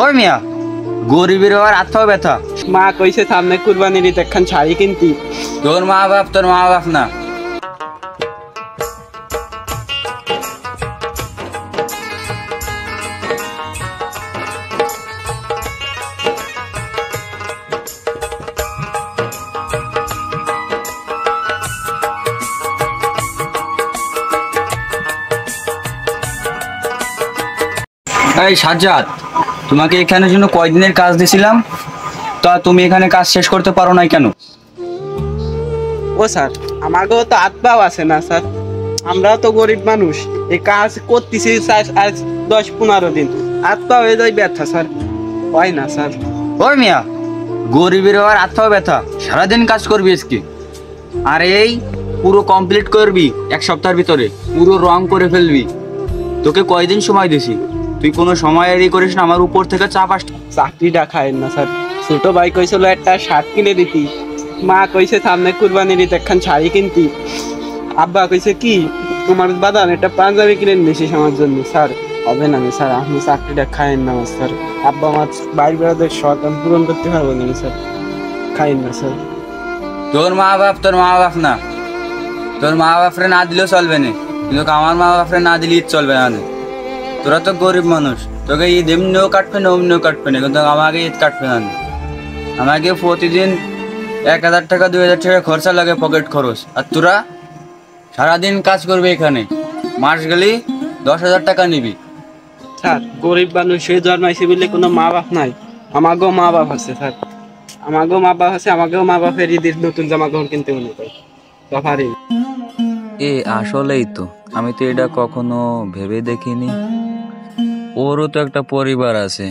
ওই মিয়া গরিবের আবার আত্মাও ব্যথা। মা কইছে সামনে কুরবানির ঈদ একখান শাড়ি কিনতি। তোর মা বাপ না। এই সাজ্জাদ, তোমাকে এখানের জন্য কয়দিনের কাজ দিয়েছিলাম, তা তুমি এখানে কাজ শেষ করতে পারো নাই কেন? ও স্যার, আমাকেও তো হাত পাও আছে না স্যার, আমরাও তো গরিব মানুষ। এই কাজ করতেছি আজ 10-15 দিন, হাত পা হয়ে যায় ব্যথা স্যার, হয় না স্যার। ওই মিয়া গরিবের আবার আত্মাও ব্যথা, সারাদিন কাজ করবি আজকে, আর এই পুরো কমপ্লিট করবি এক সপ্তাহের ভিতরে, পুরো রং করে ফেলবি। তোকে কয়দিন সময় দিছি, তুই কোনো সময় এরই করিস না, আমার উপর থেকে চাপ আসছে। চাকরিটা খায় না স্যার। ছোট ভাই কইছিল একটা শার্ট কিনে দিতি, মা কইছে সামনে কুরবানির ঈদ একখান শাড়ি কিনতি, আব্বা কইছে কি তোমার বাদান একটা পাঞ্জাবি কিনে নিয়েছিস আমার জন্য। স্যার হবে না স্যার, আপনি চাকরিটা খায়েন না স্যার। আব্বা আমার বাইর বেড়াদের শখ আমি পূরণ করতে পারবো না স্যার, খাইন না স্যার। তোর মা বাপ না, তোর মা বাপরে না দিলেও চলবে না, কিন্তু আমার মা বাপরে না দিলে ঈদ চলবে না। তোরা তো গরিব মানুষ, তোকে ঈদ এমনিও কাটবে না অমনিও কাটবে না, কিন্তু আমাকে ঈদ কাটবে না। আমাকে প্রতিদিন 1000 টাকা 2000 টাকা খরচা লাগে, পকেট খরচ। আর তোরা সারাদিন কাজ করবে এখানে, মাস গেলেই 10,000 টাকা নিবি। স্যার গরিব মানুষ হয়ে জন্মাইছে বলে কোনো মা বাপ নাই, আমাকেও মা বাপ আছে স্যার, আমাকেও মা বাপ আছে, আমাকেও মা বাপের ঈদের নতুন জামা কাপড় কিনতে মনে করে পারি। আসলেই তো, আমি তো এটা কখনো ভেবে দেখিনি। ওরও তো একটা পরিবার আছে,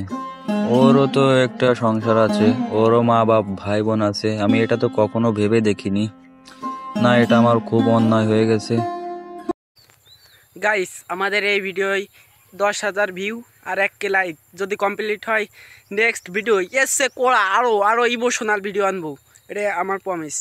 ওরও তো একটা সংসার আছে, ওরও মা বাপ ভাই বোন আছে। আমি এটা তো কখনো ভেবে দেখিনি। না, এটা আমার খুব অন্যায় হয়ে গেছে। গাইস, আমাদের এই ভিডিওয় 10,000 ভিউ আর 1K লাইক যদি কমপ্লিট হয়, নেক্সট ভিডিও এসে করা আরো ইমোশনাল ভিডিও আনবো, এটা আমার প্রমিস।